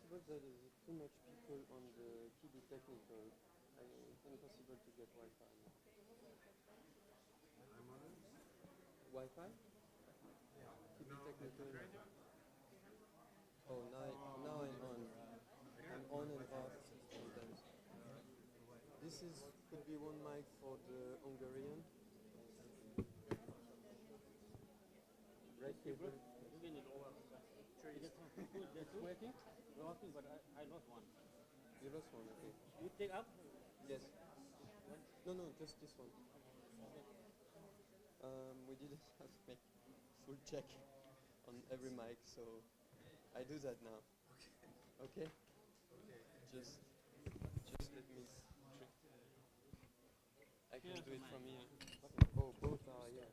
possible that there is too much people on the KB technical. It's impossible to get Wi-Fi. Wi-Fi? KB technical. Oh, now I'm on. I'm on and off sometimes. This could be one mic for the Hungarian. Right here. That's working, but I lost one. You lost one, okay. You take up? Yes. No, just this one. We didn't have make full check on every mic, so I do that now. Okay? Just let me. I can do it from here. Oh, both are, yeah.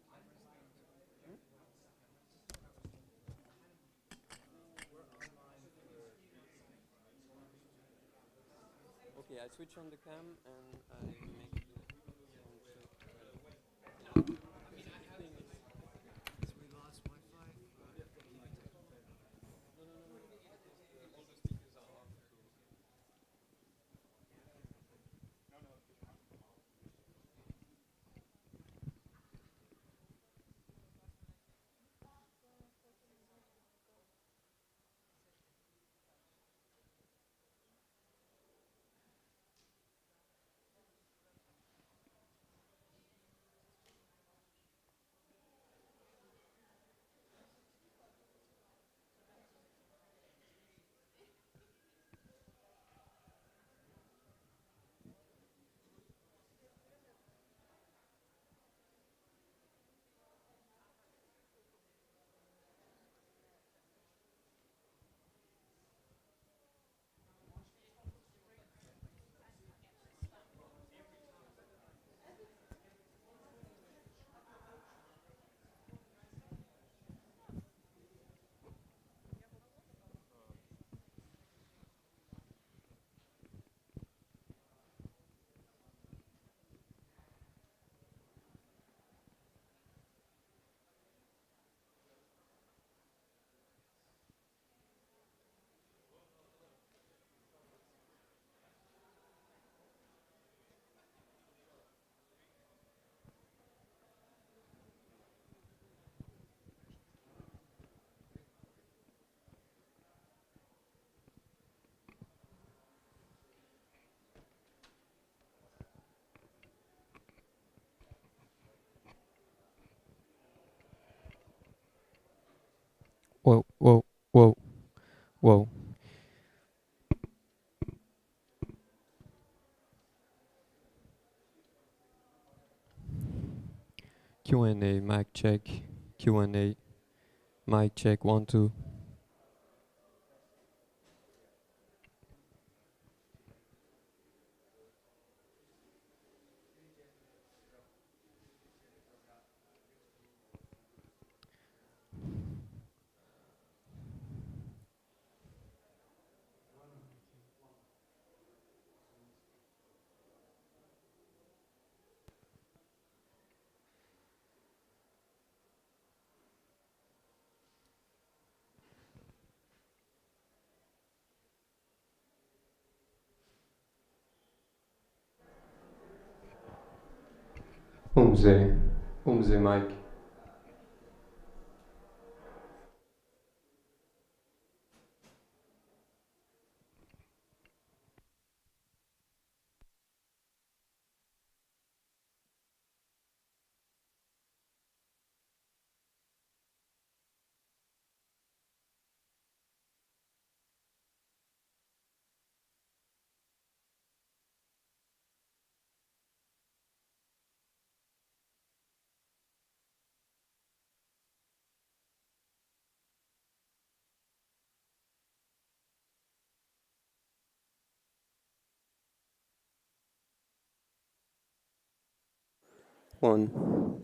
Okay, I switch on the cam and I make the sound check. We lost Wi-Fi. All the speakers are off. Whoa, whoa, whoa, whoa. Q&A, mic check. Q&A, mic check, 1, 2. Umze mic. One.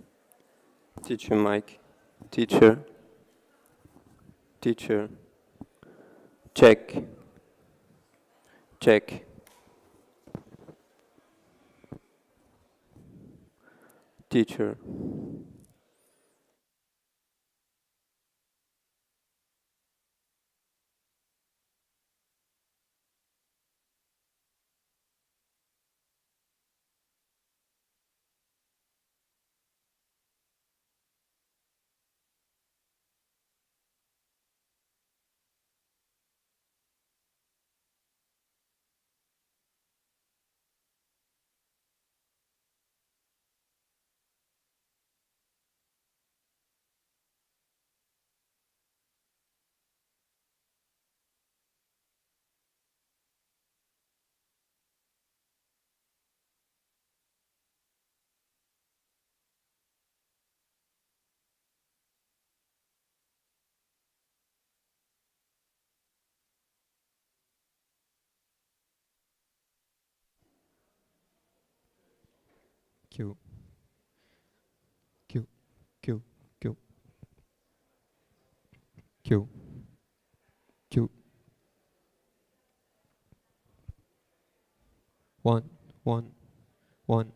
Teacher mic. Teacher. Teacher. Check. Check. Teacher. Q, Q, Q, Q, Q, Q. 1, 1, 1.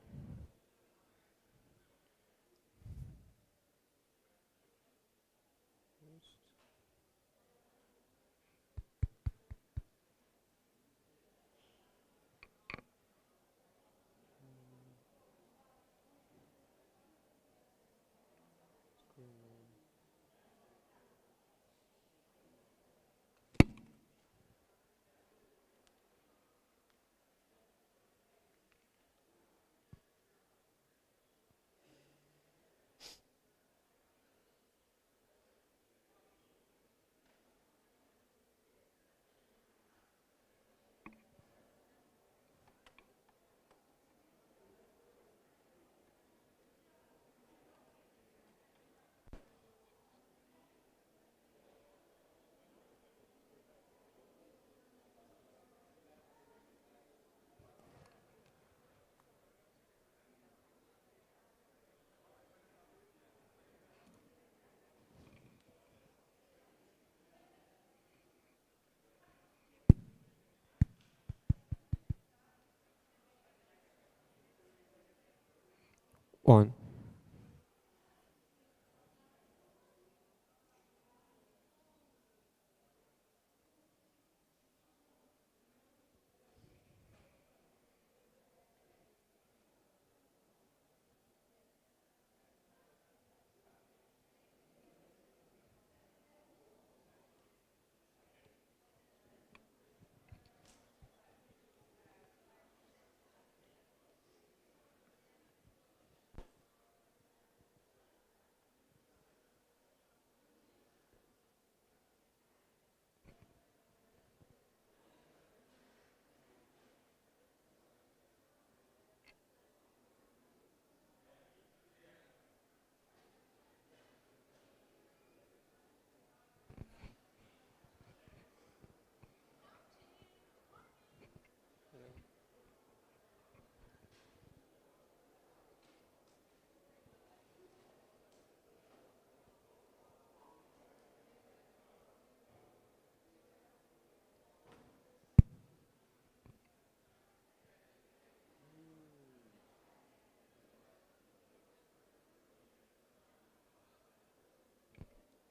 One.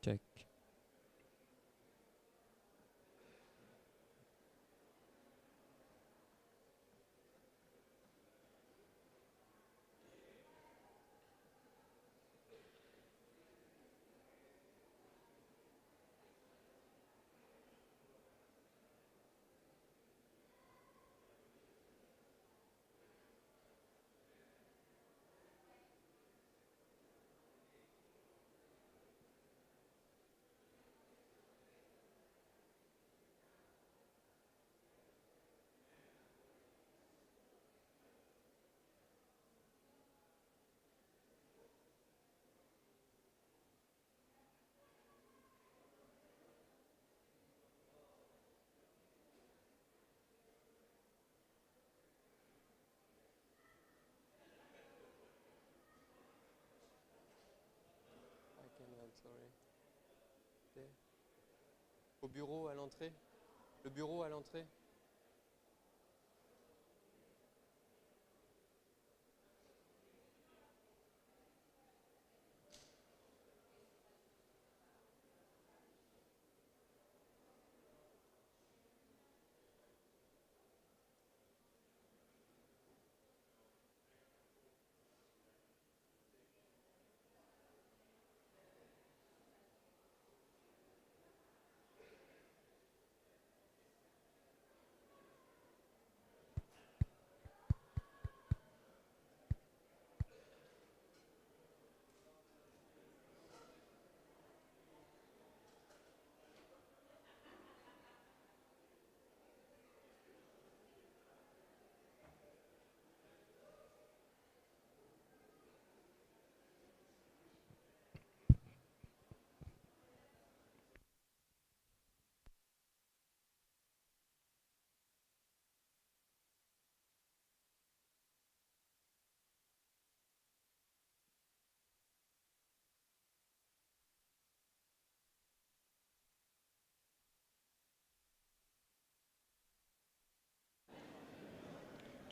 Check. I can help, sorry. There. Au bureau à l'entrée. Le bureau à l'entrée.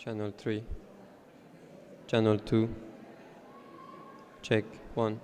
Channel 3. Channel 2. Check 1.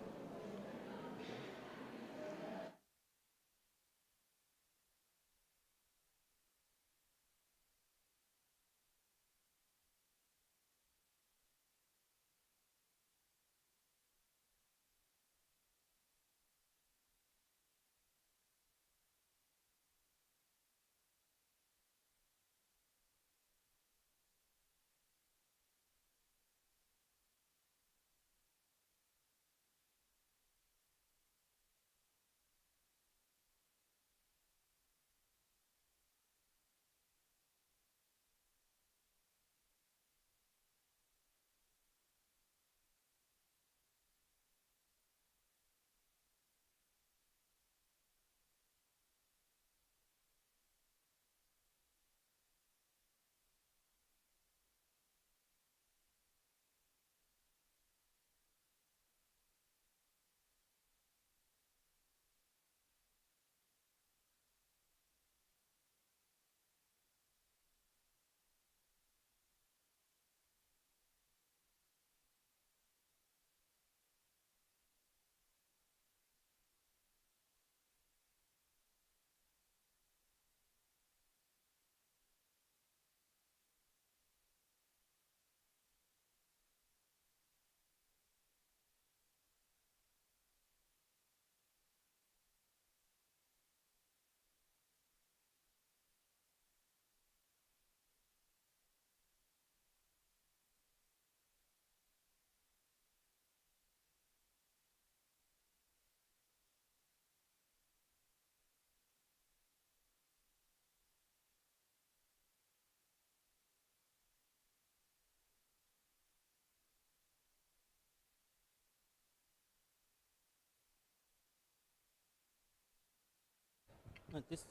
This.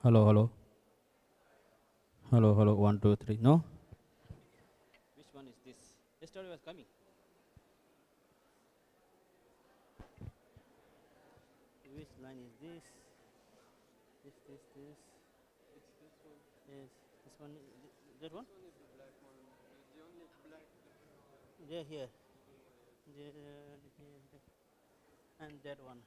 Hello, hello. Hello, hello. 1, 2, 3. No? Which one is this? Yesterday was coming. Which line is this? This. It's this one. Yes. This one. That one? This one is the black one. The only black. They're here. They're here. And that one.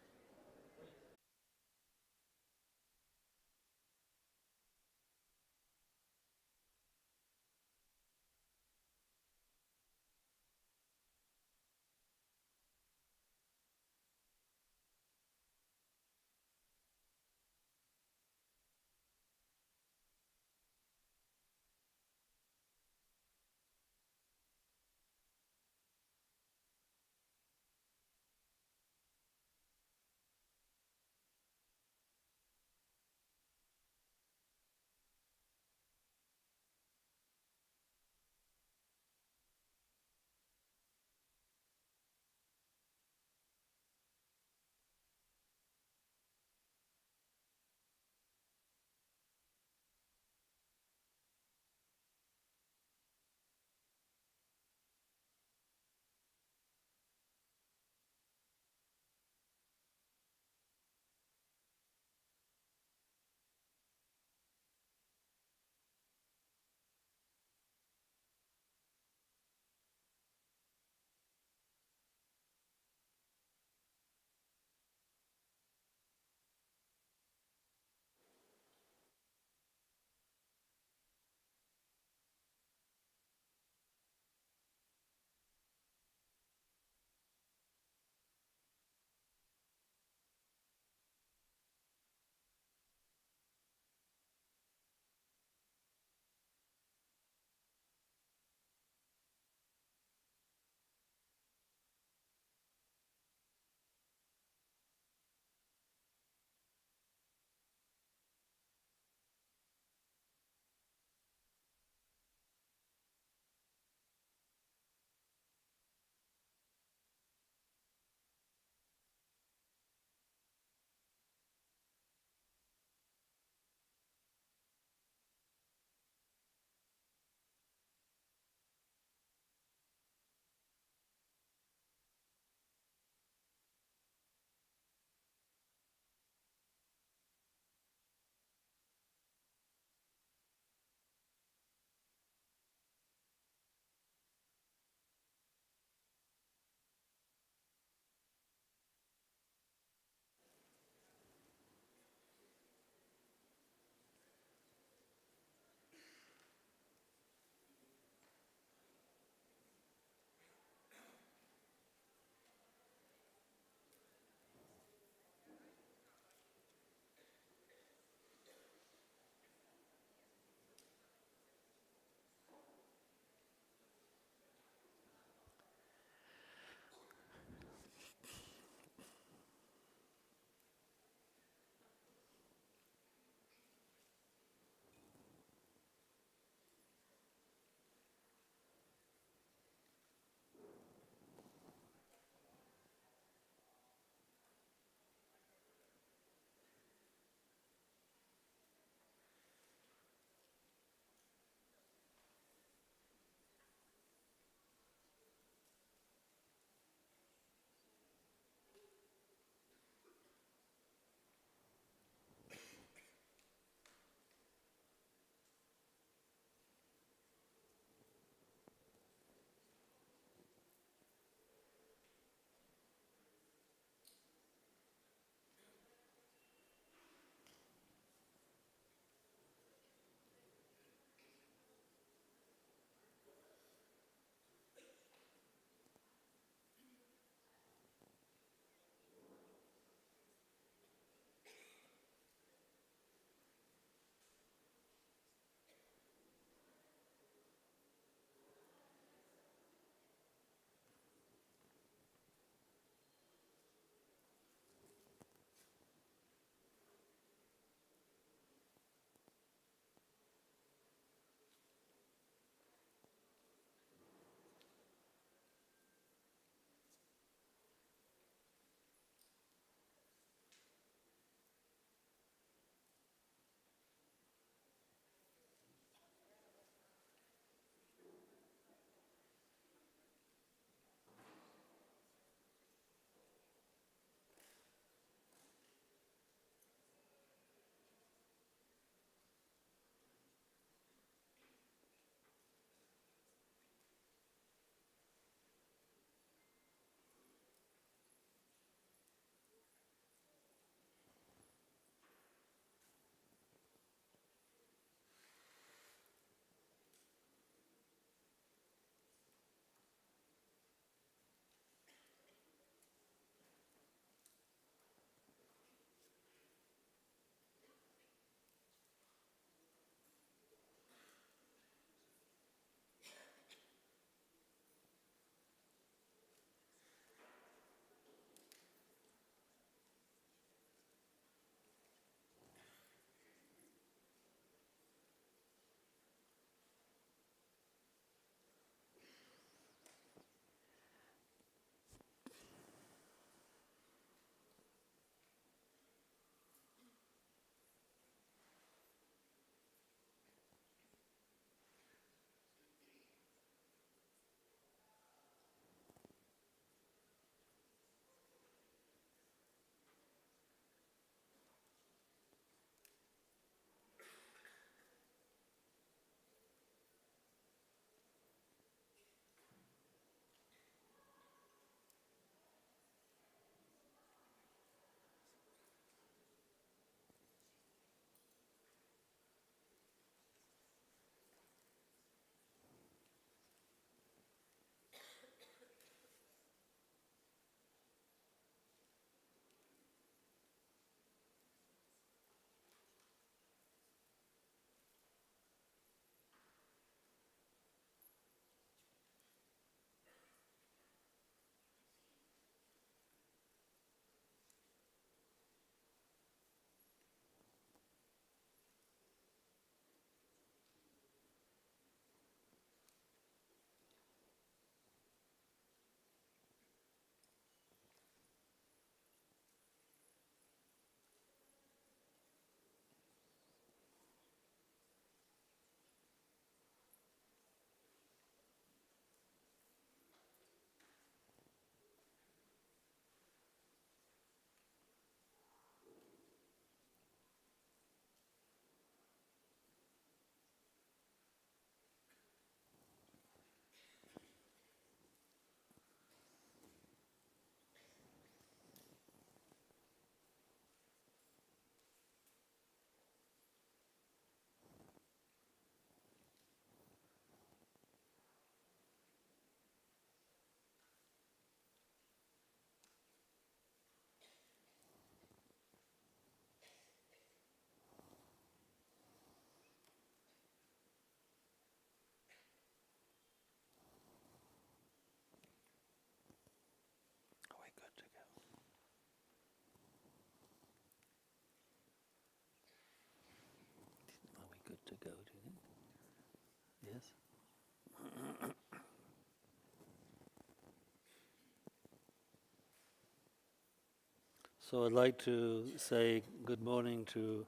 So I'd like to say good morning to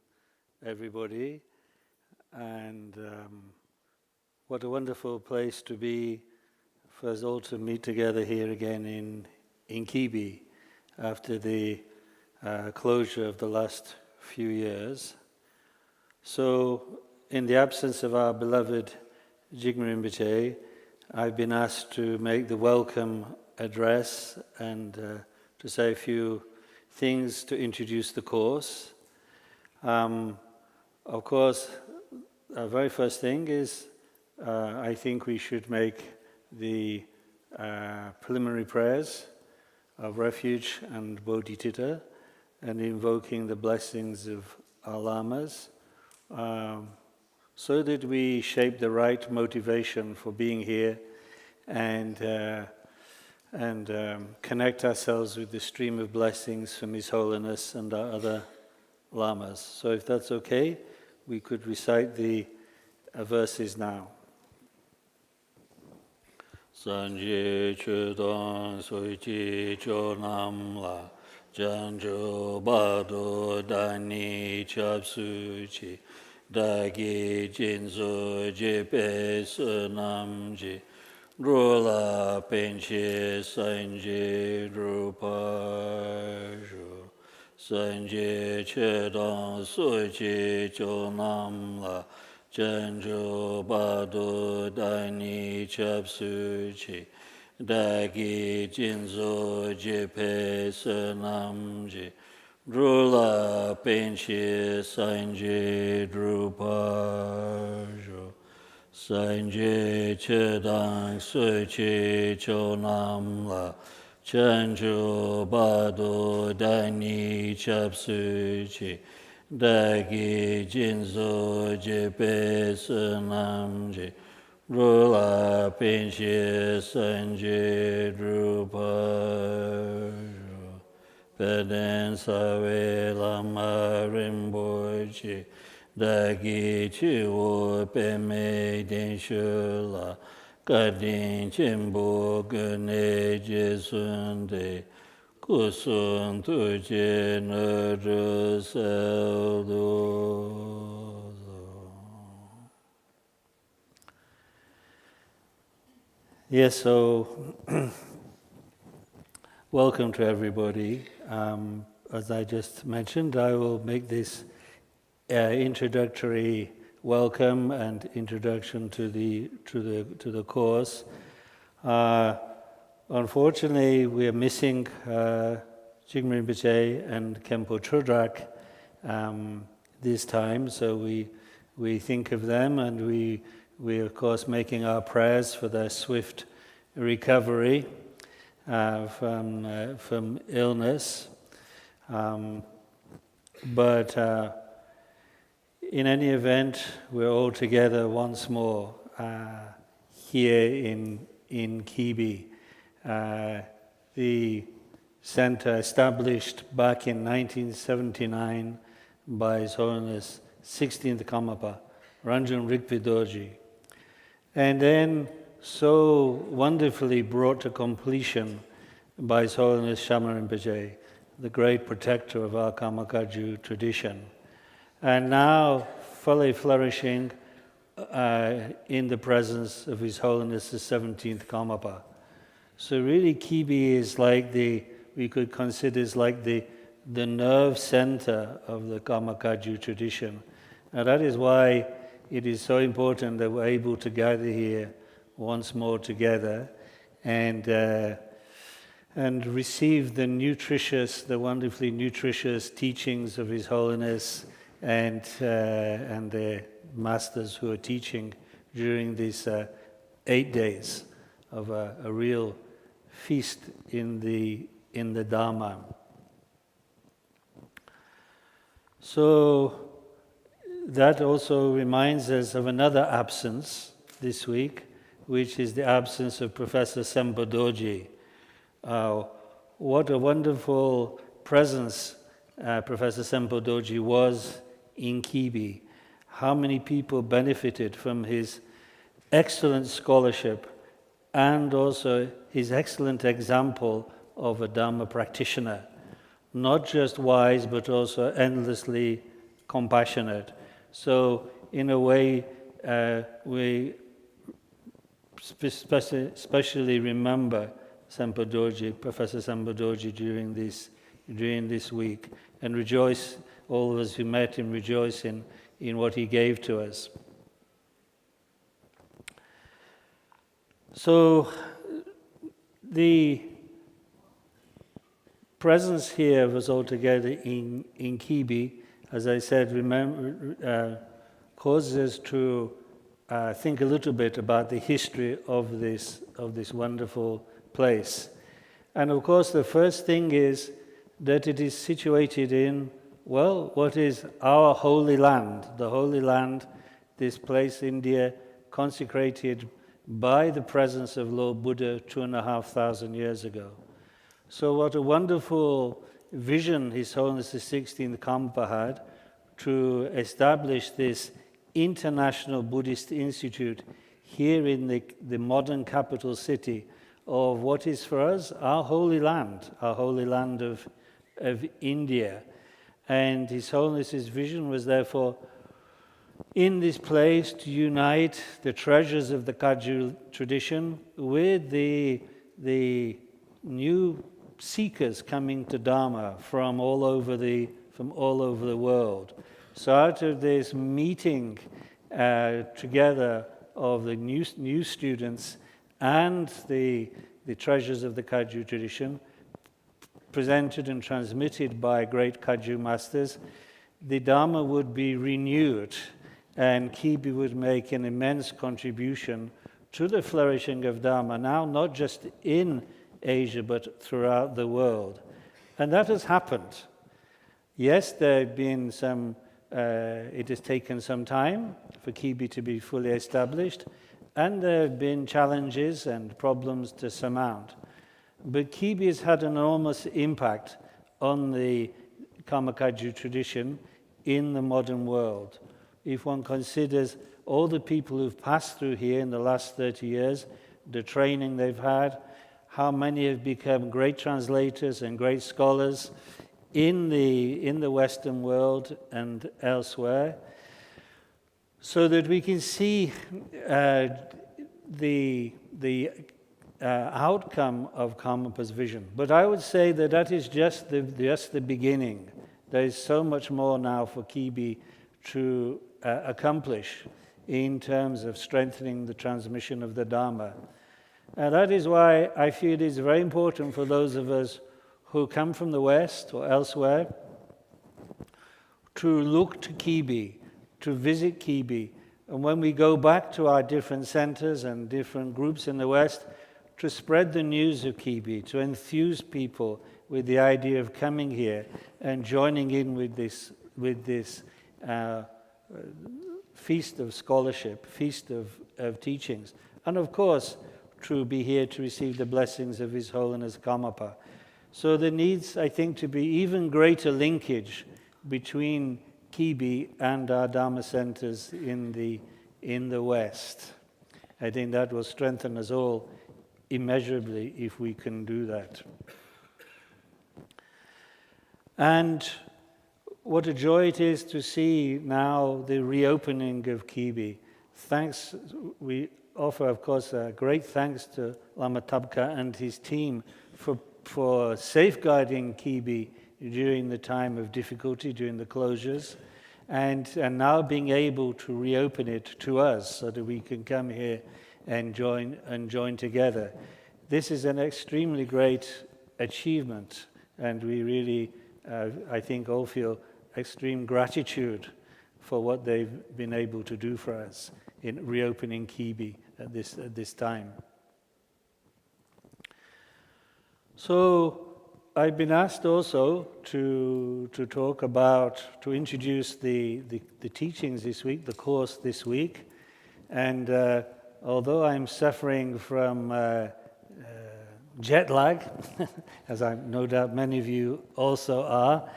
everybody, and what a wonderful place to be for us all to meet together here again in Kibi after the closure of the last few years. So in the absence of our beloved Jigme Rinpoche, I've been asked to make the welcome address and to say a few things to introduce the course. Of course, our very first thing is I think we should make the preliminary prayers of refuge and bodhicitta and invoking the blessings of our lamas so that we shape the right motivation for being here and connect ourselves with the stream of blessings from His Holiness and our other lamas. So if that's okay, we could recite the verses now. Sanje chudon soichi chonam la janjo bado dani chapsuchi dagi jinzo jepe sunamji Rula penche sanje drupajo sanje chedon soji chonam la janjo bado dani chapsuchi dagi jinzo jepe sanamji Rula penche sanje drupajo Sanje chedang suchi chonam la chanjo bado dani chapsuchi dagi jinzo jepe sunamji rula pinche sanje drupajo peden sawe lama rimbochi Dagi chiwo peme den shula Kadin chimbo gune jesunde Kusun tuje nuru saudozo. Yes, so welcome to everybody. As I just mentioned, I will make this introductory welcome and introduction to the course. Unfortunately, we are missing Jigme Rinpoche and Khenpo Chodrak this time, so we think of them, and we of course making our prayers for their swift recovery from illness. But in any event, we're all together once more here in Kibi. The center established back in 1979 by His Holiness 16th Karmapa, Ranjung Rigpa Dorji, and then so wonderfully brought to completion by His Holiness Shama Rinpoche, the great protector of our Karmakaju tradition. And now fully flourishing in the presence of His Holiness the 17th Karmapa. So really Kibi is like we could consider is like the nerve center of the Karmakaju tradition. And that is why it is so important that we're able to gather here once more together and receive the wonderfully nutritious teachings of His Holiness and the masters who are teaching during these 8 days of a real feast in the Dharma. So that also reminds us of another absence this week, which is the absence of Professor Sempo Dorji. What a wonderful presence Professor Sempo Dorji was in Kibi. How many people benefited from his excellent scholarship and also his excellent example of a Dharma practitioner. not just wise, but also endlessly compassionate. So, in a way, we especially remember Sempa Dorji, Professor Sempa Dorji during this week, and rejoice, all of us who met him, rejoice in what he gave to us. So, the presence here of us all together in Kibi, as I said, causes us to think a little bit about the history of this wonderful place. And of course, the first thing is that it is situated in, well, what is our holy land? The holy land, this place, India, consecrated by the presence of Lord Buddha 2,500 years ago. So what a wonderful vision His Holiness the 16th Karmapa had to establish this international Buddhist institute here in the modern capital city of what is for us our holy land of India. And His Holiness's vision was therefore in this place to unite the treasures of the Kagyu tradition with the new seekers coming to Dharma from all over the world. So out of this meeting together of the new students and the treasures of the Kagyu tradition, presented and transmitted by great Kagyu masters, the Dharma would be renewed, and Kibi would make an immense contribution to the flourishing of Dharma, now not just in Asia, but throughout the world. And that has happened. Yes, there have been some, it has taken some time for Kibi to be fully established, and there have been challenges and problems to surmount. But Kibi has had an enormous impact on the Karma Kagyu tradition in the modern world. If one considers all the people who've passed through here in the last 30 years, the training they've had, how many have become great translators and great scholars in the Western world and elsewhere, so that we can see the outcome of Karmapa's vision. But I would say that is just the beginning. There is so much more now for Kibi to accomplish in terms of strengthening the transmission of the Dharma. And that is why I feel it is very important for those of us who come from the West or elsewhere to look to Kibi, to visit Kibi, and when we go back to our different centers and different groups in the West, to spread the news of Kibi, to enthuse people with the idea of coming here and joining in with this feast of scholarship, feast of teachings, and of course, to be here to receive the blessings of His Holiness Karmapa. So there needs, I think, to be even greater linkage between Kibi and our Dharma centers in the West. I think that will strengthen us all immeasurably if we can do that. And what a joy it is to see now the reopening of Kibi. Thanks, we offer, of course, great thanks to Lama Tabka and his team for safeguarding Kibi during the time of difficulty, during the closures, and now being able to reopen it to us so that we can come here and join together. This is an extremely great achievement, and we really, I think, all feel extreme gratitude for what they've been able to do for us in reopening Kibi at this time. So I've been asked also to talk about, to introduce the teachings this week, the course this week, and although I'm suffering from jet lag, as I no doubt many of you also are,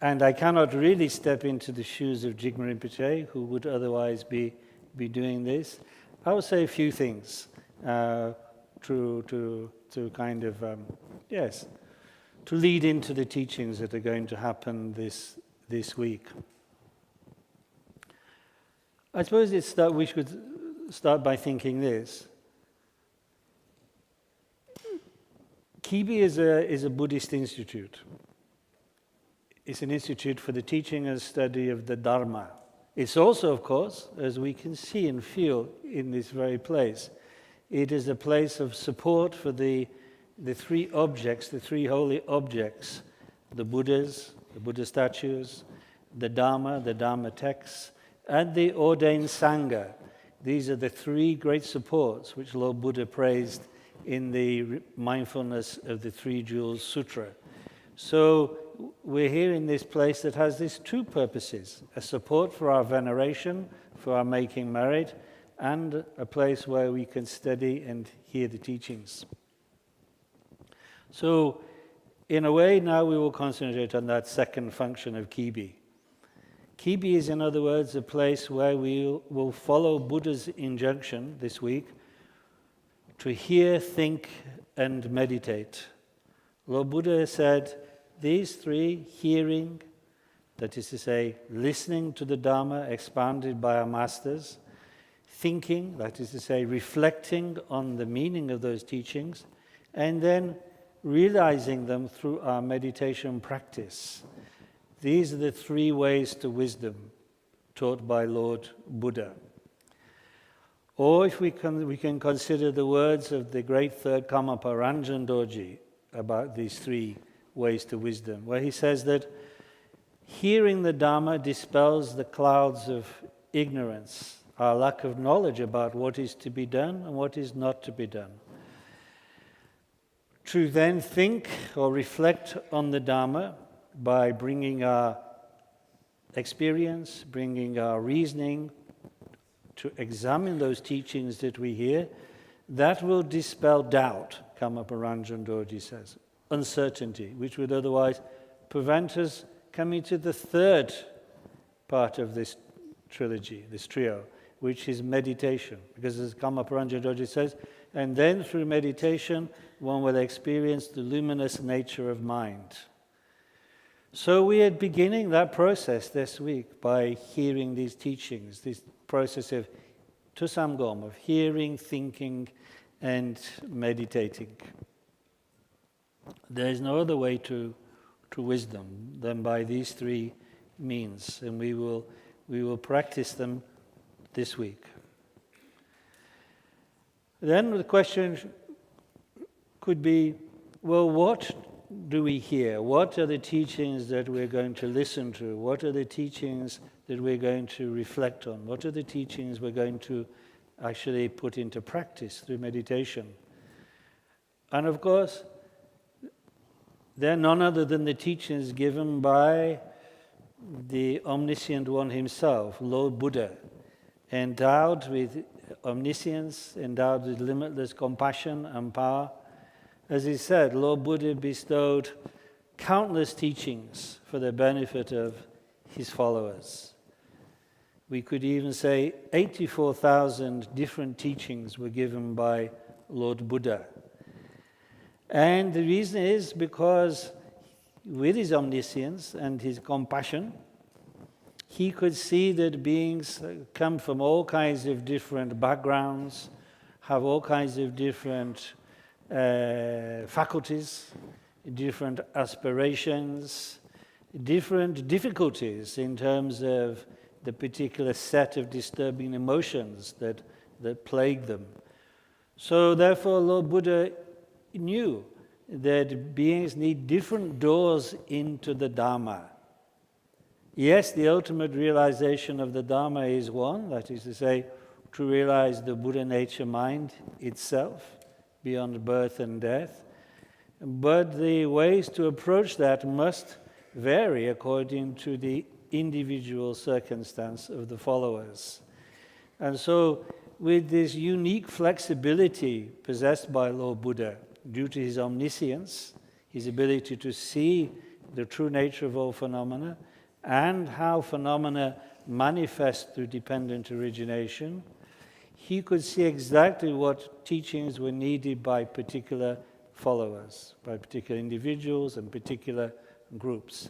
and I cannot really step into the shoes of Jigme Rinpoche, who would otherwise be doing this, I will say a few to lead into the teachings that are going to happen this week. I suppose we should start by thinking this. Kibi is a Buddhist institute. It's an institute for the teaching and study of the Dharma. It's also, of course, as we can see and feel in this very place, it is a place of support for the three objects, the three holy objects, the Buddhas, the Buddha statues, the Dharma texts, and the ordained Sangha. These are the three great supports which Lord Buddha praised in the mindfulness of the Three Jewels Sutra. So we're here in this place that has these two purposes: a support for our veneration, for our making merit, and a place where we can study and hear the teachings. So, in a way, now we will concentrate on that second function of Kibi. Kibi is, in other words, a place where we will follow Buddha's injunction this week to hear, think, and meditate. Lord Buddha said, these three, hearing, that is to say, listening to the Dharma expounded by our masters, thinking, that is to say, reflecting on the meaning of those teachings, and then realizing them through our meditation practice. These are the three ways to wisdom taught by Lord Buddha. Or if we can consider the words of the great third Karmapa Ranjan Dorji about these three ways to wisdom, where he says that hearing the Dharma dispels the clouds of ignorance, our lack of knowledge about what is to be done and what is not to be done. To then think or reflect on the Dharma by bringing our experience, bringing our reasoning, to examine those teachings that we hear, that will dispel doubt, Karmapa Ranjan Dorji says, uncertainty, which would otherwise prevent us coming to the third part of this trilogy, this trio, which is meditation. Because as Karmapa Ranjan Dorji says, and then through meditation, one will experience the luminous nature of mind. So we are beginning that process this week by hearing these teachings, this process of tusamgom, of hearing, thinking, and meditating. There is no other way to wisdom than by these three means, and we will practice them this week. Then the question could be, well, what do we hear? What are the teachings that we're going to listen to? What are the teachings that we're going to reflect on? What are the teachings we're going to actually put into practice through meditation? And of course, they're none other than the teachings given by the omniscient one himself, Lord Buddha, endowed with omniscience, endowed with limitless compassion and power. As he said, Lord Buddha bestowed countless teachings for the benefit of his followers. We could even say 84,000 different teachings were given by Lord Buddha. And the reason is because with his omniscience and his compassion, he could see that beings come from all kinds of different backgrounds, have all kinds of different faculties, different aspirations, different difficulties in terms of the particular set of disturbing emotions that plague them. So therefore, Lord Buddha knew that beings need different doors into the Dharma. Yes, the ultimate realization of the Dharma is one, that is to say, to realize the Buddha nature mind itself, beyond birth and death. But the ways to approach that must vary according to the individual circumstance of the followers. And so, with this unique flexibility possessed by Lord Buddha, due to his omniscience, his ability to see the true nature of all phenomena, and how phenomena manifest through dependent origination, he could see exactly what teachings were needed by particular followers, by particular individuals and particular groups.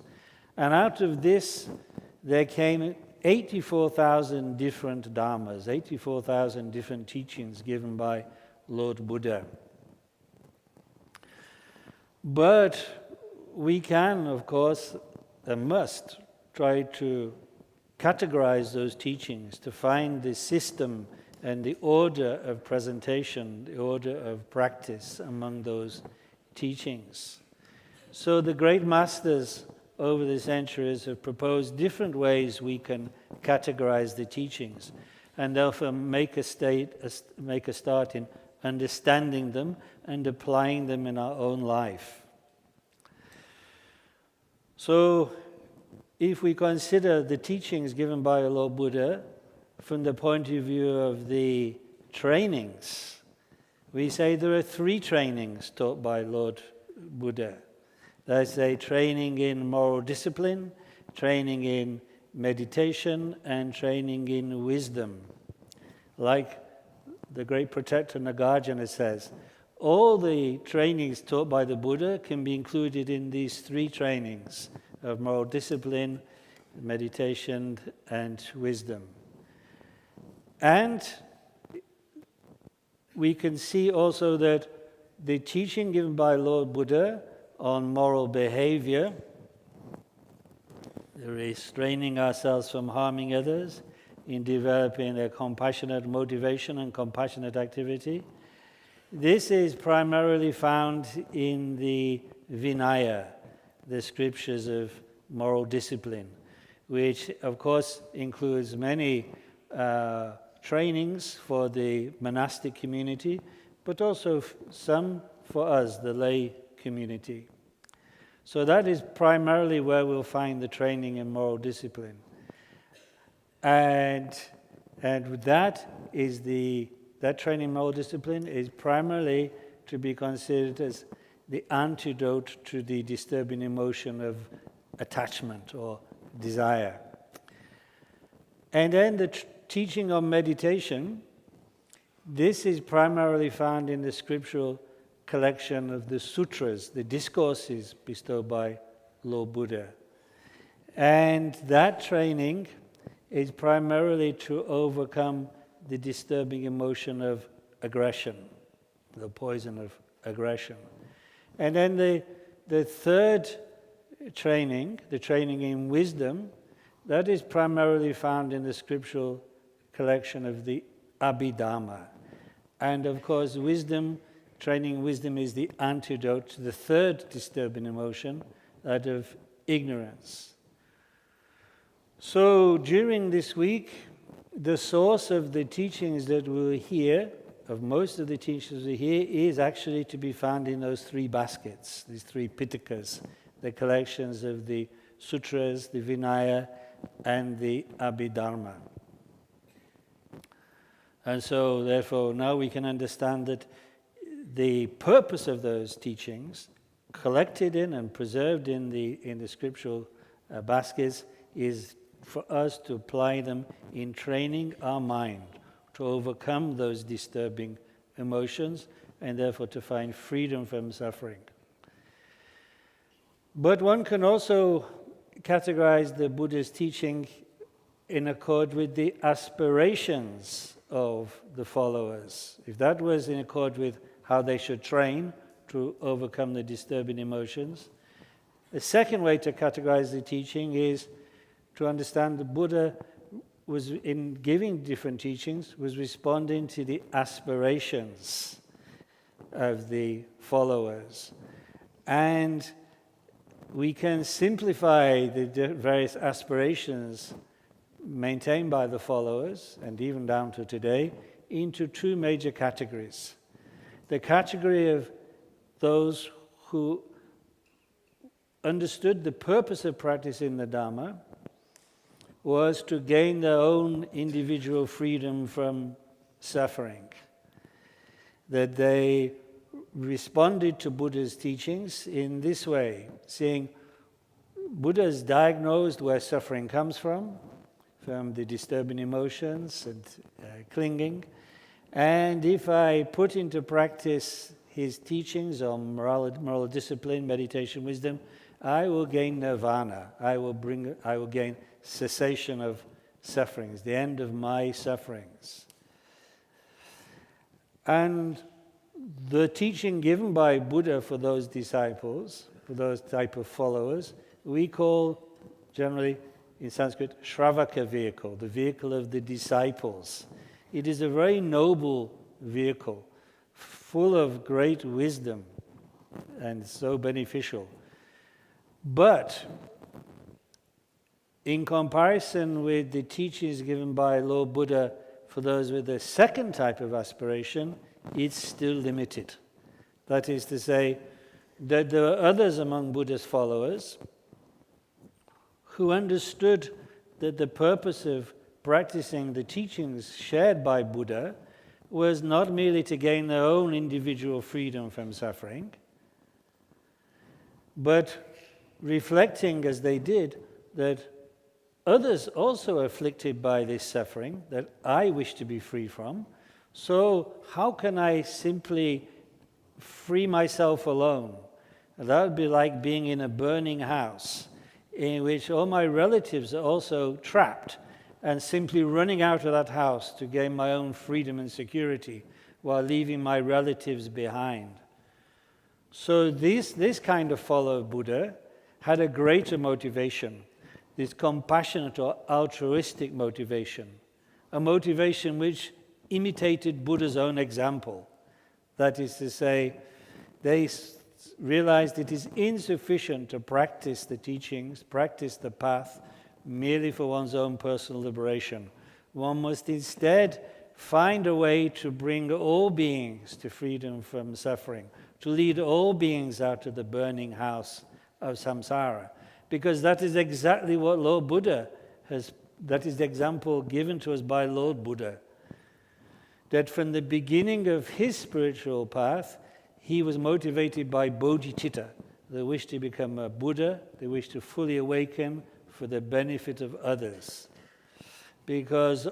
And out of this, there came 84,000 different dharmas, 84,000 different teachings given by Lord Buddha. But we can, of course, and must try to categorize those teachings, to find the system and the order of presentation, the order of practice among those teachings. So the great masters over the centuries have proposed different ways we can categorize the teachings, and therefore make a start in understanding them and applying them in our own life. So, if we consider the teachings given by Lord Buddha from the point of view of the trainings, we say there are 3 trainings taught by Lord Buddha. There's a training in moral discipline, training in meditation, and training in wisdom. Like the great protector Nagarjuna says, all the trainings taught by the Buddha can be included in these 3 trainings of moral discipline, meditation, and wisdom. And we can see also that the teaching given by Lord Buddha on moral behavior, restraining ourselves from harming others, in developing a compassionate motivation and compassionate activity, this is primarily found in the Vinaya, the scriptures of moral discipline, which of course includes many trainings for the monastic community, but also some for us, the lay community. So that is primarily where we'll find the training in moral discipline. And that training in moral discipline is primarily to be considered as the antidote to the disturbing emotion of attachment or desire. And then the teaching on meditation, this is primarily found in the scriptural collection of the sutras, the discourses bestowed by Lord Buddha. And that training is primarily to overcome the disturbing emotion of aggression, the poison of aggression. And then the third training, the training in wisdom, that is primarily found in the scriptural collection of the Abhidharma. And of course, training wisdom is the antidote to the third disturbing emotion, that of ignorance. So during this week, the source of the teachings that we'll hear, of most of the teachings we hear, is actually to be found in those 3 baskets, these 3 pitakas, the collections of the sutras, the Vinaya, and the Abhidharma. And so, therefore, now we can understand that the purpose of those teachings, collected in and preserved in the scriptural baskets, is for us to apply them in training our mind to overcome those disturbing emotions and therefore to find freedom from suffering. But one can also categorize the Buddha's teaching in accord with the aspirations of the followers. If that was in accord with how they should train to overcome the disturbing emotions, the second way to categorize the teaching is to understand the Buddha was, in giving different teachings, was responding to the aspirations of the followers. And we can simplify the various aspirations maintained by the followers, and even down to today, into 2 major categories. The category of those who understood the purpose of practicing the Dharma was to gain their own individual freedom from suffering. That they responded to Buddha's teachings in this way, saying, Buddha has diagnosed where suffering comes from the disturbing emotions and clinging, and if I put into practice his teachings on moral discipline, meditation, wisdom, I will gain nirvana. I will gain cessation of sufferings, the end of my sufferings. And the teaching given by Buddha for those disciples, for those type of followers, we call generally in Sanskrit Shravaka vehicle, the vehicle of the disciples. It is a very noble vehicle, full of great wisdom and so beneficial. But in comparison with the teachings given by Lord Buddha for those with the second type of aspiration, it's still limited. That is to say, that there are others among Buddha's followers who understood that the purpose of practicing the teachings shared by Buddha was not merely to gain their own individual freedom from suffering, but reflecting as they did that others also are afflicted by this suffering that I wish to be free from. So how can I simply free myself alone? That would be like being in a burning house in which all my relatives are also trapped and simply running out of that house to gain my own freedom and security while leaving my relatives behind. So this kind of follower of Buddha had a greater motivation, this compassionate or altruistic motivation, a motivation which imitated Buddha's own example. That is to say, they realized it is insufficient to practice the teachings, practice the path, merely for one's own personal liberation. One must instead find a way to bring all beings to freedom from suffering, to lead all beings out of the burning house of samsara. Because that is exactly what Lord Buddha that is the example given to us by Lord Buddha. That from the beginning of his spiritual path, he was motivated by bodhicitta, the wish to become a Buddha, the wish to fully awaken for the benefit of others. Because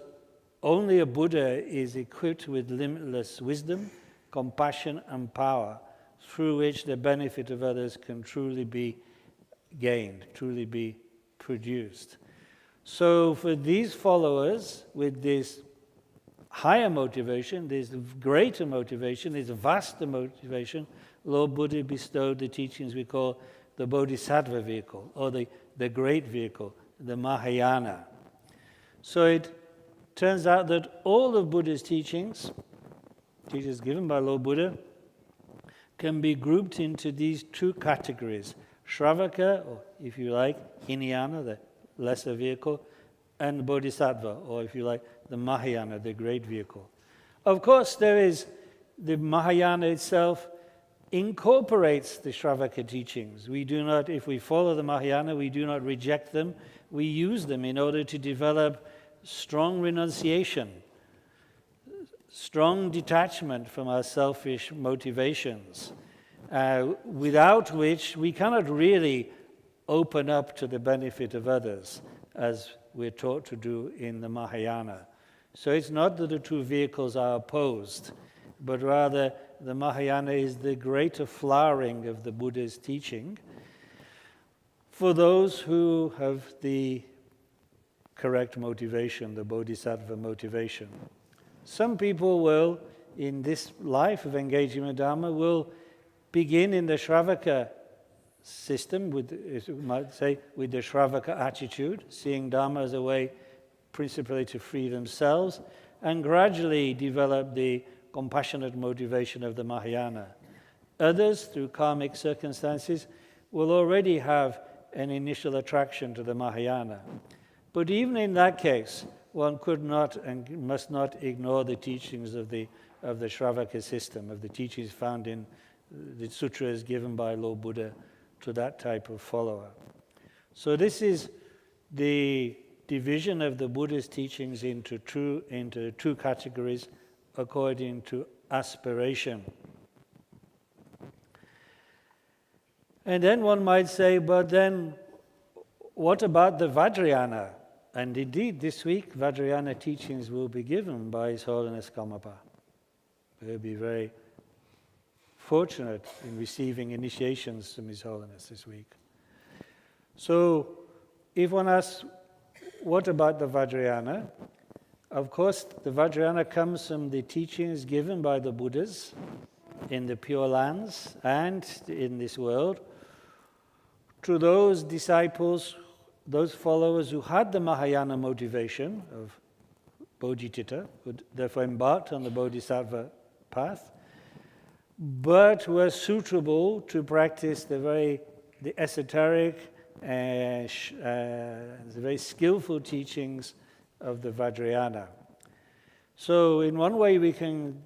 only a Buddha is equipped with limitless wisdom, compassion, and power, through which the benefit of others can truly be gained, truly be produced. So for these followers, with this higher motivation, this greater motivation, this vaster motivation, Lord Buddha bestowed the teachings we call the Bodhisattva vehicle, or the great vehicle, the Mahayana. So it turns out that all of Buddha's teachings given by Lord Buddha, can be grouped into these two categories: Shravaka, or if you like, Hinayana, the lesser vehicle, and Bodhisattva, or if you like, the Mahayana, the great vehicle. Of course, there is the Mahayana itself incorporates the Shravaka teachings. We do not, if we follow the Mahayana, we do not reject them. We use them in order to develop strong renunciation, strong detachment from our selfish motivations, without which we cannot really open up to the benefit of others, as we're taught to do in the Mahayana. So it's not that the two vehicles are opposed, but rather the Mahayana is the greater flowering of the Buddha's teaching for those who have the correct motivation, the Bodhisattva motivation. Some people will, in this life of engaging with Dharma, will begin in the Shravaka system, with the Shravaka attitude, seeing Dharma as a way principally to free themselves, and gradually develop the compassionate motivation of the Mahayana. Others, through karmic circumstances, will already have an initial attraction to the Mahayana. But even in that case, one could not and must not ignore the teachings of the Shravaka system, of the teachings found in the sutras given by Lord Buddha to that type of follower. So this is the division of the Buddha's teachings into two categories according to aspiration. And then one might say, but then what about the Vajrayana? And indeed, this week, Vajrayana teachings will be given by His Holiness Karmapa. They'll be very fortunate in receiving initiations from His Holiness this week. So, if one asks, what about the Vajrayana? Of course, the Vajrayana comes from the teachings given by the Buddhas in the Pure Lands and in this world to those disciples, those followers who had the Mahayana motivation of Bodhicitta, who therefore embarked on the Bodhisattva path, but were suitable to practice the esoteric and the very skillful teachings of the Vajrayana. So in one way we can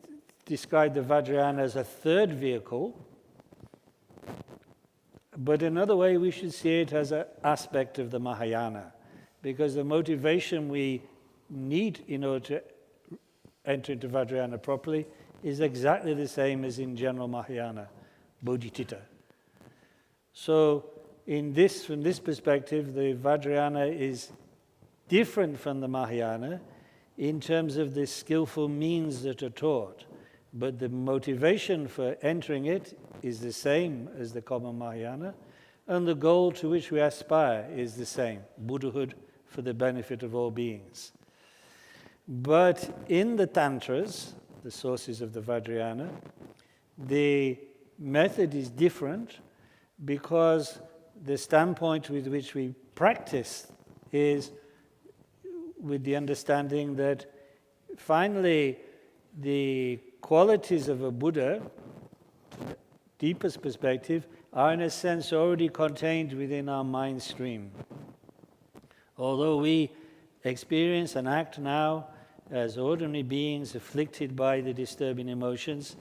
describe the Vajrayana as a third vehicle, but another way we should see it as an aspect of the Mahayana, because the motivation we need in order to enter into Vajrayana properly is exactly the same as in general Mahayana, bodhicitta. So from this perspective, the Vajrayana is different from the Mahayana in terms of the skillful means that are taught, but the motivation for entering it is the same as the common Mahayana, and the goal to which we aspire is the same, Buddhahood for the benefit of all beings. But in the Tantras, the sources of the Vajrayana, the method is different because the standpoint with which we practice is with the understanding that finally the qualities of a Buddha, deepest perspective, are in a sense already contained within our mind stream. Although we experience and act now as ordinary beings afflicted by the disturbing emotions,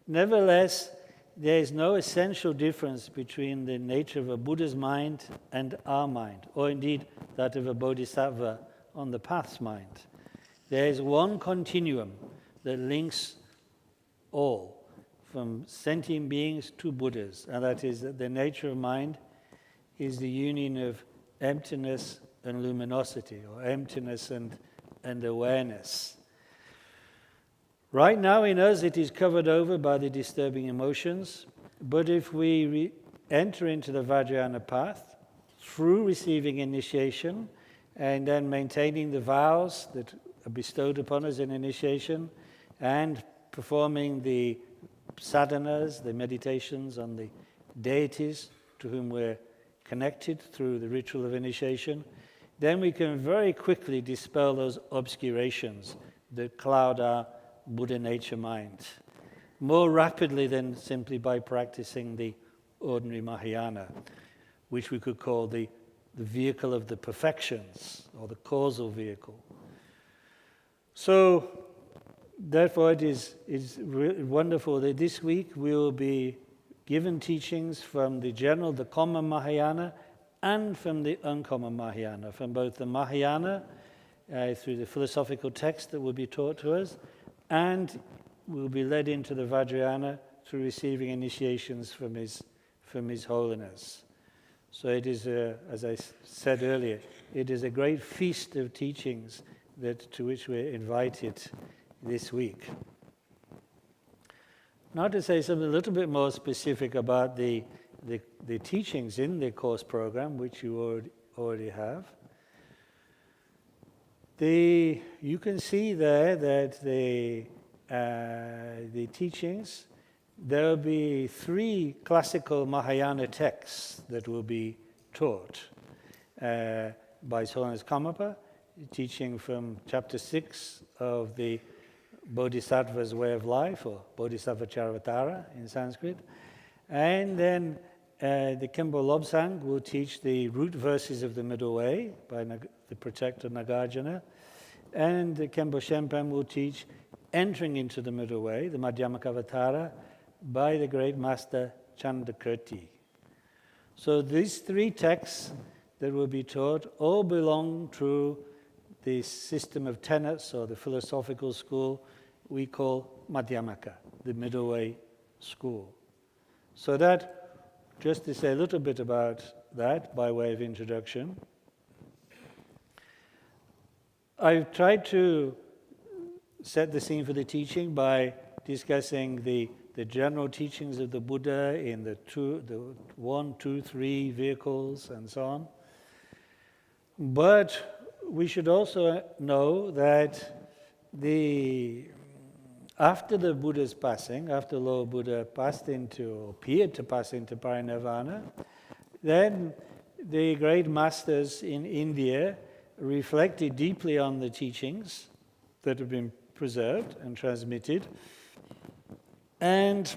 nevertheless, there is no essential difference between the nature of a Buddha's mind and our mind, or indeed that of a Bodhisattva on the path's mind. There is one continuum that links all, from sentient beings to Buddhas, and that is that the nature of mind is the union of emptiness and luminosity, or emptiness and awareness. Right now in us it is covered over by the disturbing emotions, but if we enter into the Vajrayana path through receiving initiation and then maintaining the vows that are bestowed upon us in initiation and performing the sadhanas, the meditations on the deities to whom we're connected through the ritual of initiation, then we can very quickly dispel those obscurations that cloud our Buddha nature mind, more rapidly than simply by practicing the ordinary Mahayana, which we could call the vehicle of the perfections, or the causal vehicle. So, therefore it is wonderful that this week we will be given teachings from the common Mahayana, and from the uncommon Mahayana, from both the Mahayana through the philosophical text that will be taught to us, and we'll be led into the Vajrayana through receiving initiations from His Holiness. So it is, as I said earlier, it is a great feast of teachings to which we're invited this week. Now to say something a little bit more specific about the teachings in the course program, which you already have. You can see there that the teachings, there will be 3 classical Mahayana texts that will be taught by His Holiness Karmapa, teaching from chapter 6 of the Bodhisattva's Way of Life, or Bodhisattva Charivatara in Sanskrit, and then the Khenpo Lobsang will teach the root verses of the Middle Way by the protector Nagarjuna, and the Khenpo Shenpen will teach entering into the Middle Way, the Madhyamakavatara, by the great master Chandakirti. So these 3 texts that will be taught all belong to the system of tenets, or the philosophical school we call Madhyamaka, the Middle Way school. So that, just to say a little bit about that by way of introduction, I've tried to set the scene for the teaching by discussing the the general teachings of the Buddha in the 1, 2, 3 vehicles and so on. But we should also know that after the Buddha's passing, after Lord Buddha appeared to pass into parinirvana, then the great masters in India reflected deeply on the teachings that have been preserved and transmitted, and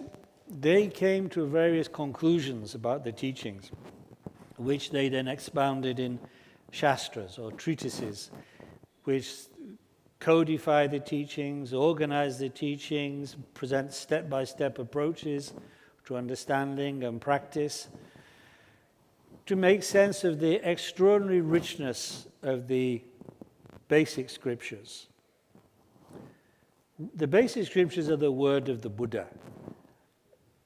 they came to various conclusions about the teachings, which they then expounded in shastras or treatises, which codify the teachings, organize the teachings, present step-by-step approaches to understanding and practice, to make sense of the extraordinary richness of the basic scriptures. The basic scriptures are the word of the Buddha.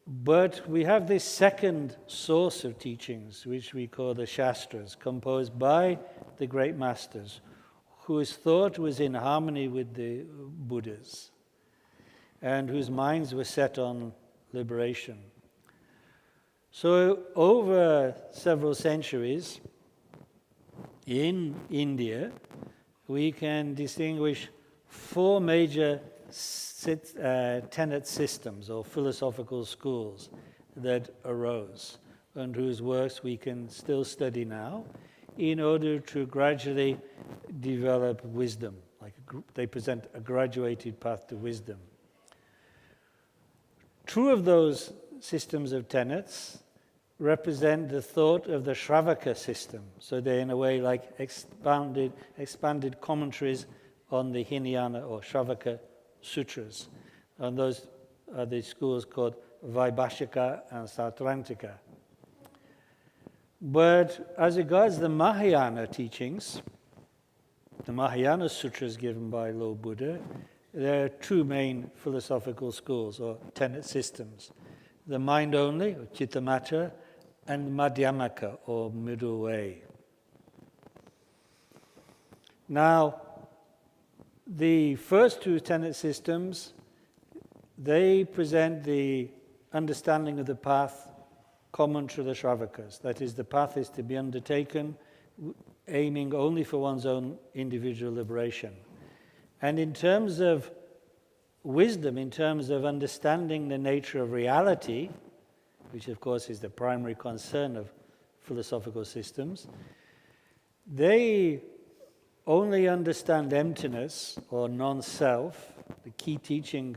But we have this second source of teachings, which we call the Shastras, composed by the great masters, whose thought was in harmony with the Buddha's, and whose minds were set on liberation. So over several centuries, in India, we can distinguish 4 major tenet systems or philosophical schools that arose, and whose works we can still study now in order to gradually develop wisdom. They present a graduated path to wisdom. 2 of those systems of tenets represent the thought of the Shravaka system. So they're in a way like expanded commentaries on the Hinayana or Shravaka sutras. And those are the schools called Vaibhashika and Sautrantika. But as regards the Mahayana teachings, the Mahayana sutras given by Lord Buddha, there are 2 main philosophical schools or tenet systems. The mind only, or Chittamatra, and Madhyamaka, or middle way. Now, the first 2 tenet systems, they present the understanding of the path common to the Shravakas. That is, the path is to be undertaken aiming only for one's own individual liberation. And in terms of wisdom, in terms of understanding the nature of reality, which of course is the primary concern of philosophical systems, they only understand emptiness or non-self, the key teaching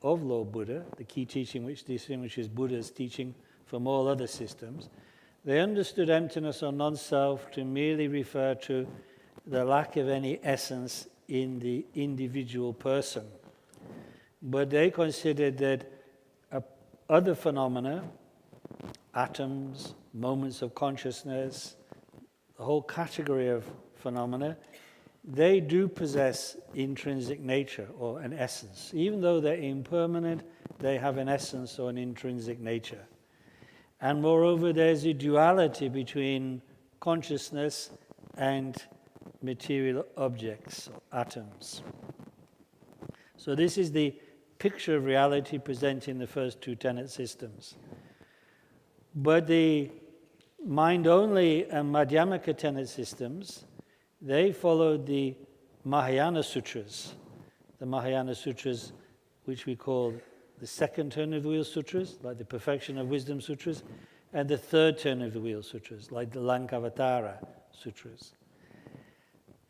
of Lord Buddha, the key teaching which distinguishes Buddha's teaching from all other systems. They understood emptiness or non-self to merely refer to the lack of any essence in the individual person. But they considered that other phenomena, atoms, moments of consciousness, the whole category of phenomena, they do possess intrinsic nature or an essence. Even though they're impermanent, they have an essence or an intrinsic nature. And moreover, there's a duality between consciousness and material objects, or atoms. So this is the picture of reality presented in the first 2 tenet systems. But the mind-only and Madhyamaka tenet systems, they followed the Mahayana Sutras. The Mahayana Sutras, which we call the second turn of the wheel sutras, like the Perfection of Wisdom sutras, and the third turn of the wheel sutras, like the Lankavatara sutras.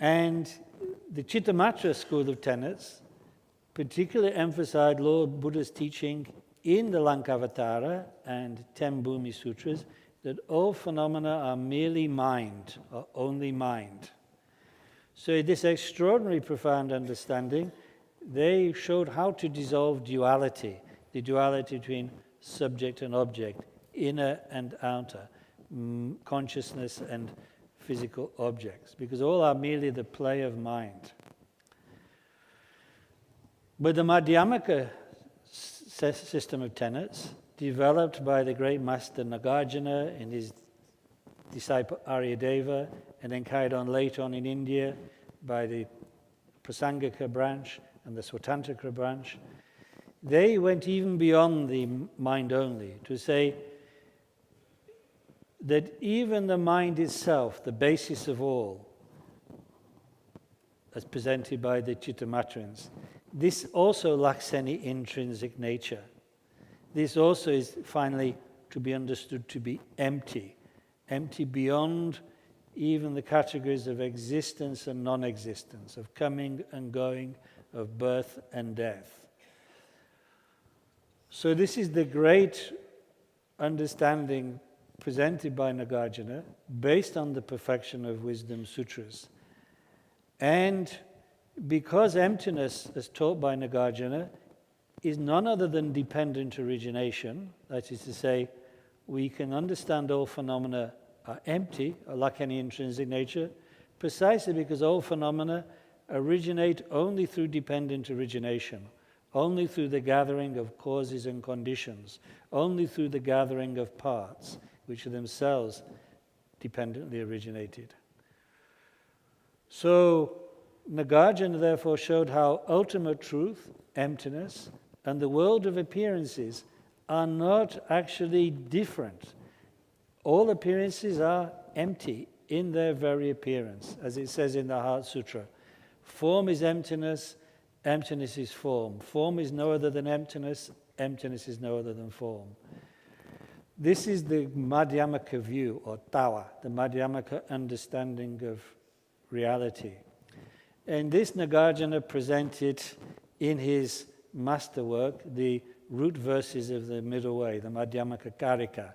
And the Chittamatra school of tenets particularly emphasized Lord Buddha's teaching in the Lankavatara and Ten Bhumi sutras that all phenomena are merely mind, or only mind. So this extraordinary profound understanding, they showed how to dissolve duality, the duality between subject and object, inner and outer, consciousness and physical objects, because all are merely the play of mind. But the Madhyamaka system of tenets, developed by the great master Nagarjuna and his disciple Aryadeva, and then carried on later on in India by the Prasangika branch and the Swatantrika branch, they went even beyond the mind only to say that even the mind itself, the basis of all, as presented by the Chittamatrins, this also lacks any intrinsic nature. This also is finally to be understood to be empty beyond even the categories of existence and non-existence, of coming and going, of birth and death. So this is the great understanding presented by Nagarjuna, based on the perfection of wisdom sutras. And because emptiness, as taught by Nagarjuna, is none other than dependent origination, that is to say, we can understand all phenomena are empty, or lack any intrinsic nature, precisely because all phenomena originate only through dependent origination, only through the gathering of causes and conditions, only through the gathering of parts, which are themselves dependently originated. So, Nagarjuna therefore showed how ultimate truth, emptiness, and the world of appearances are not actually different. All appearances are empty in their very appearance, as it says in the Heart Sutra. Form is emptiness, emptiness is form. Form is no other than emptiness, emptiness is no other than form. This is the Madhyamaka view, or Tawa, the Madhyamaka understanding of reality. And this Nagarjuna presented in his masterwork the root verses of the middle way, the Madhyamaka Karika,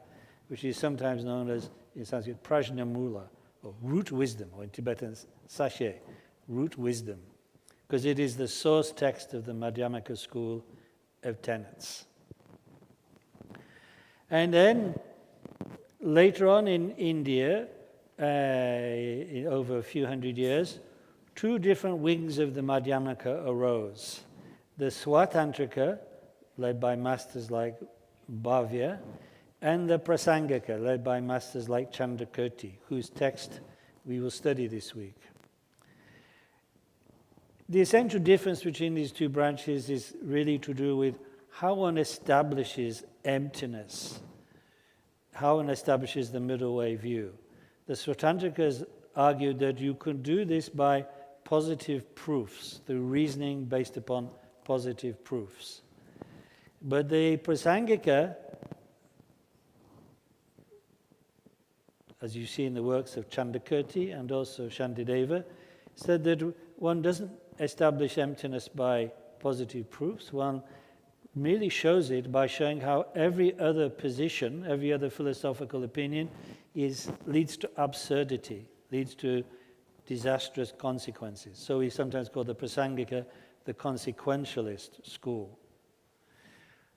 which is sometimes known as, in Sanskrit, Prajnamula, or root wisdom, or in Tibetan, Sashe, root wisdom, because it is the source text of the Madhyamaka school of tenets. And then, later on in India, over a few hundred years, two different wings of the Madhyamaka arose. The Swatantrika, led by masters like Bhavya, and the Prasangika, led by masters like Chandrakirti, whose text we will study this week. The essential difference between these two branches is really to do with how one establishes emptiness, how one establishes the middle way view. The Swatantrikas argued that you could do this by positive proofs, through reasoning based upon positive proofs. But the Prasangika, as you see in the works of Chandrakirti and also Shantideva, said that one doesn't establish emptiness by positive proofs. One merely shows it by showing how every other position, every other philosophical opinion leads to absurdity, leads to disastrous consequences. So we sometimes call the Prasangika the consequentialist school.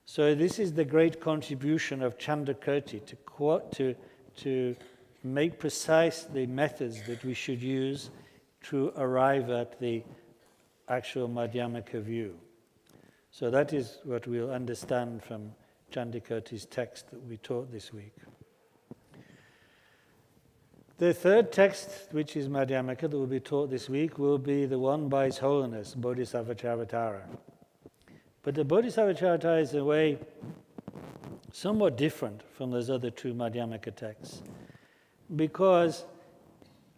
So this is the great contribution of Chandrakirti to make precise the methods that we should use to arrive at the actual Madhyamaka view. So that is what we'll understand from Chandrakirti's text that we taught this week. The third text, which is Madhyamaka, that will be taught this week, will be the one by His Holiness, Bodhisattva Charvatara. But the Bodhisattva Charvatara is in a way somewhat different from those other two Madhyamaka texts, because,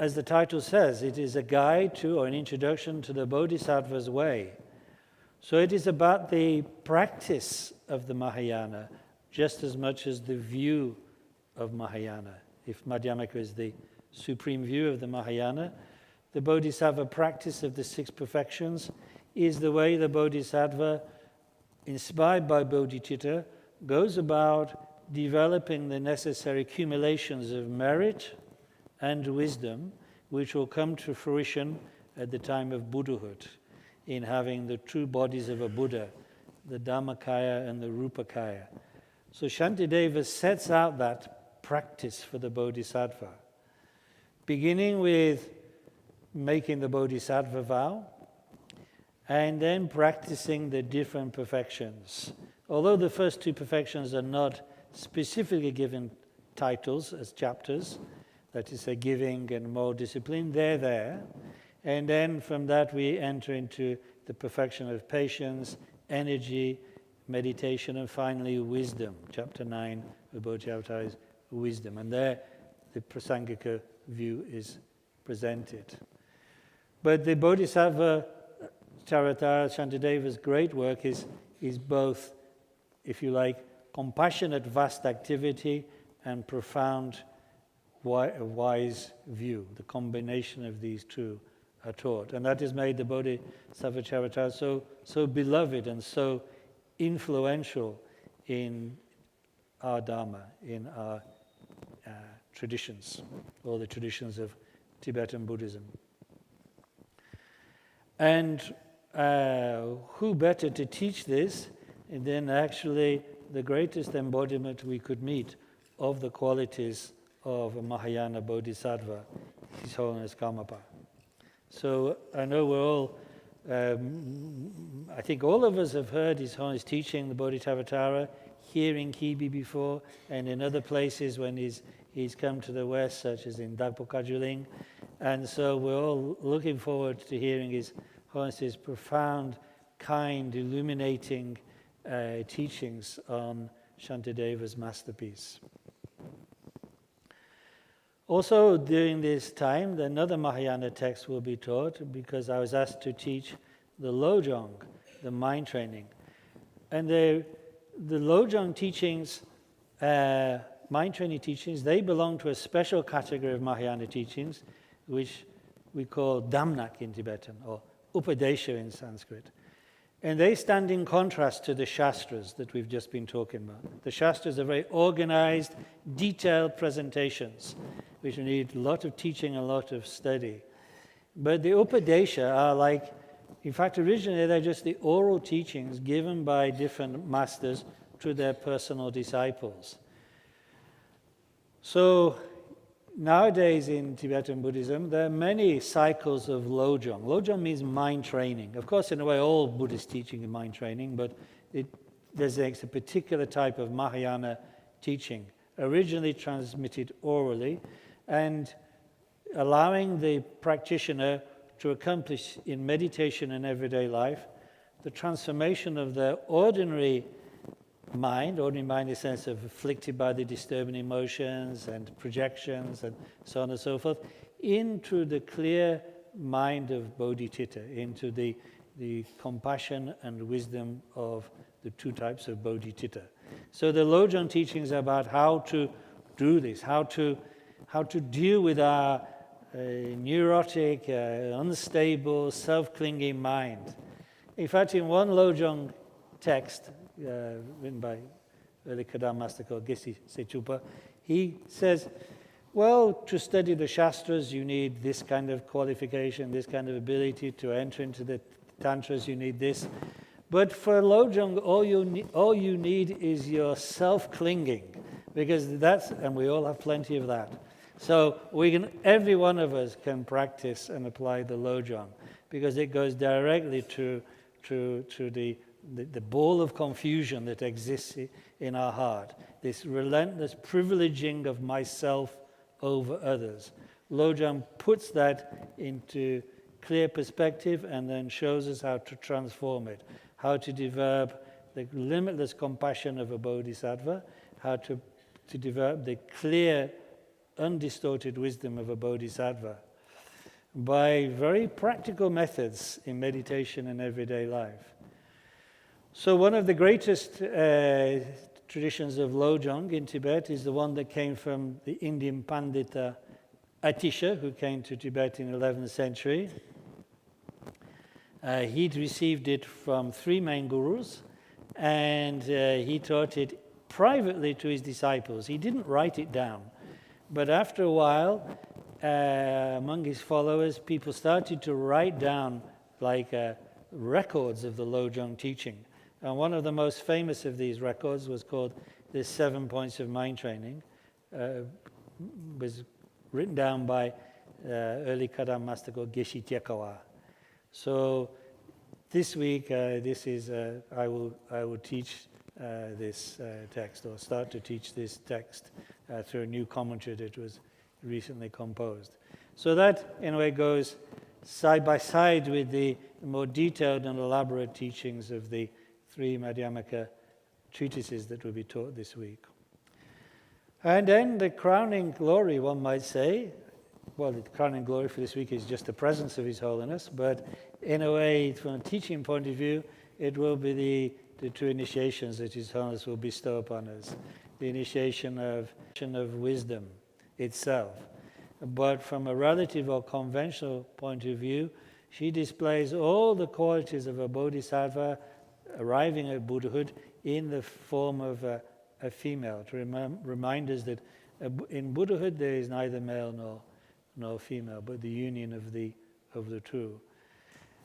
as the title says, it is a guide to, or an introduction to the Bodhisattva's way. So it is about the practice of the Mahayana, just as much as the view of Mahayana. If Madhyamaka is the supreme view of the Mahayana, the Bodhisattva practice of the six perfections is the way the Bodhisattva, inspired by Bodhicitta, goes about developing the necessary accumulations of merit and wisdom, which will come to fruition at the time of Buddhahood, in having the true bodies of a Buddha, the Dhammakaya and the Rupakaya. So Shantideva sets out that practice for the Bodhisattva, beginning with making the Bodhisattva vow, and then practicing the different perfections. Although the first two perfections are not specifically given titles as chapters, that is, a giving and moral discipline, they're there. And then from that we enter into the perfection of patience, energy, meditation, and finally wisdom. Chapter 9 of Bodhisattva is wisdom. And there the Prasangika view is presented. But the Bodhisattva Charitara, Shantideva's great work is both, if you like, compassionate vast activity and profound wise view. The combination of these two are taught. And that has made the Bodhisattva Charitara so beloved and so influential in our Dharma, in our traditions, or the traditions of Tibetan Buddhism. And who better to teach this than actually the greatest embodiment we could meet of the qualities of a Mahayana Bodhisattva, His Holiness Karmapa. So I know we're all, I think all of us have heard His Holiness teaching the Bodhisattva, hearing Kibi before, and in other places when he's come to the West, such as in Dagpo Kajuling. And so we're all looking forward to hearing His Holiness's profound, kind, illuminating teachings on Shantideva's masterpiece. Also, during this time, another Mahayana text will be taught, because I was asked to teach the Lojong, the mind training. And the Lojong teachings, mind training teachings, they belong to a special category of Mahayana teachings, which we call Damnak in Tibetan, or Upadesha in Sanskrit. And they stand in contrast to the Shastras that we've just been talking about. The Shastras are very organized, detailed presentations, which need a lot of teaching, a lot of study. But the Upadesha are like, in fact, originally they're just the oral teachings given by different masters to their personal disciples. So nowadays in Tibetan Buddhism, there are many cycles of Lojong. Lojong means mind training. Of course, in a way, all Buddhist teaching is mind training, but it designates a particular type of Mahayana teaching, originally transmitted orally, and allowing the practitioner to accomplish in meditation and everyday life the transformation of their ordinary mind in the sense of afflicted by the disturbing emotions and projections and so on and so forth, into the clear mind of Bodhicitta, into the compassion and wisdom of the two types of Bodhicitta. So the Lojong teachings are about how to do this, how to deal with our neurotic, unstable, self-clinging mind. In fact, in one Lojong text, written by early Kadam master called Geshe Sechupa, he says, well, to study the Shastras, you need this kind of qualification, this kind of ability. To enter into the Tantras, you need this. But for Lojong, all you need is your self-clinging, because that's, and we all have plenty of that. So every one of us can practice and apply the Lojong, because it goes directly to the ball of confusion that exists in our heart, this relentless privileging of myself over others. Lojong puts that into clear perspective and then shows us how to transform it, how to develop the limitless compassion of a bodhisattva, how to develop the clear, undistorted wisdom of a bodhisattva by very practical methods in meditation and everyday life. So one of the greatest traditions of Lojong in Tibet is the one that came from the Indian Pandita Atisha, who came to Tibet in the 11th century. He'd received it from three main gurus, and he taught it privately to his disciples. He didn't write it down, but after a while, among his followers, people started to write down records of the Lojong teaching. And one of the most famous of these records was called the 7 Points of Mind Training. Was written down by early Kadam master called Geshe Tekawa. So this week, I will teach this text, or start to teach this text through a new commentary that was recently composed. So that, in a way, goes side by side with the more detailed and elaborate teachings of the 3 Madhyamaka treatises that will be taught this week. And then the crowning glory, one might say, well, the crowning glory for this week is just the presence of His Holiness, but in a way, from a teaching point of view, it will be the 2 initiations that His Holiness will bestow upon us. The initiation of wisdom itself. But from a relative or conventional point of view, she displays all the qualities of a bodhisattva arriving at Buddhahood in the form of a female, to remind us that in Buddhahood there is neither male nor female, but the union of the two.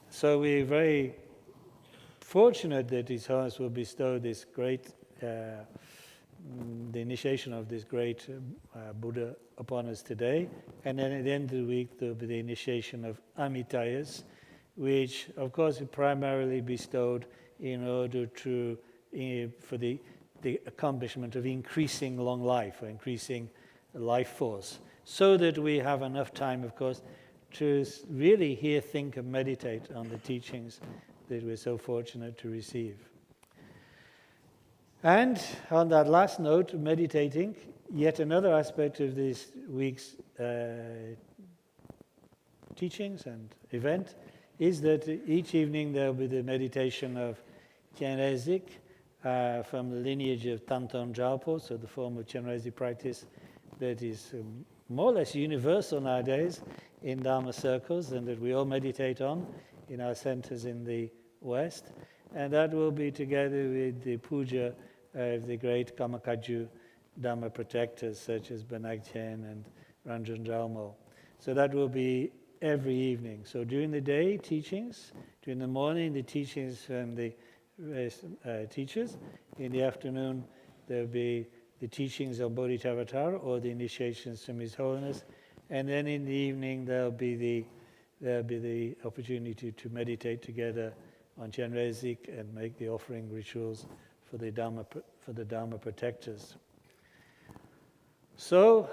So we're very fortunate that His Holiness will bestow this great, the initiation of this great Buddha upon us today. And then at the end of the week there will be the initiation of Amitayas, which of course is primarily bestowed in order to, for the accomplishment of increasing long life, or increasing life force, so that we have enough time, of course, to really hear, think, and meditate on the teachings that we're so fortunate to receive. And on that last note, meditating, yet another aspect of this week's teachings and event is that each evening there will be the meditation of Chenrezig, from the lineage of Tanton Jalpo, so the form of Chenrezig practice that is more or less universal nowadays in Dharma circles, and that we all meditate on in our centers in the West. And that will be together with the puja of the great Kamakaju Dharma protectors such as Banag Chen and Ranjan Jalmo. So that will be every evening. So during the day, teachings. During the morning, the teachings from the teachers. In the afternoon, there will be the teachings of Bodhidharma or the initiations from His Holiness. And then in the evening, there'll be the opportunity to meditate together on Chenrezig and make the offering rituals for the Dharma protectors. So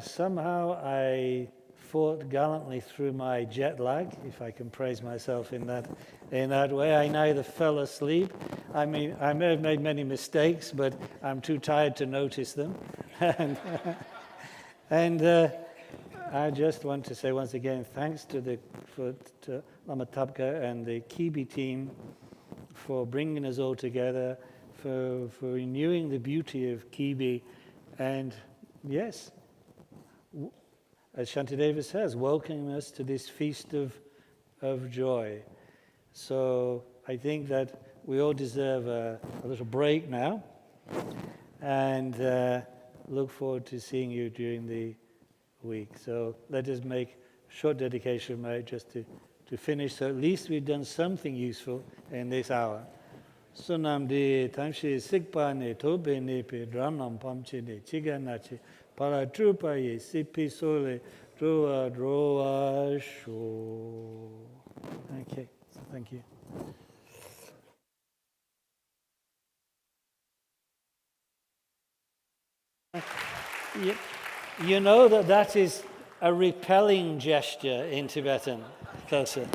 somehow I fought gallantly through my jet lag, if I can praise myself in that way. I neither fell asleep. I mean, I may have made many mistakes, but I'm too tired to notice them. and I just want to say once again, thanks to Lama Tapka and the Kibi team for bringing us all together, for renewing the beauty of Kibi, and yes, as Shantideva says, welcoming us to this feast of joy. So I think that we all deserve a little break now, and look forward to seeing you during the week. So let us make a short dedication, mate, just to finish, so at least we've done something useful in this hour. Sunam de tamshi sikpa ne tobe ne pe dranam pamche ne chiganachi paratrupa ye sipi sole droa sho. Okay, so thank you. You know that is a repelling gesture in Tibetan culture.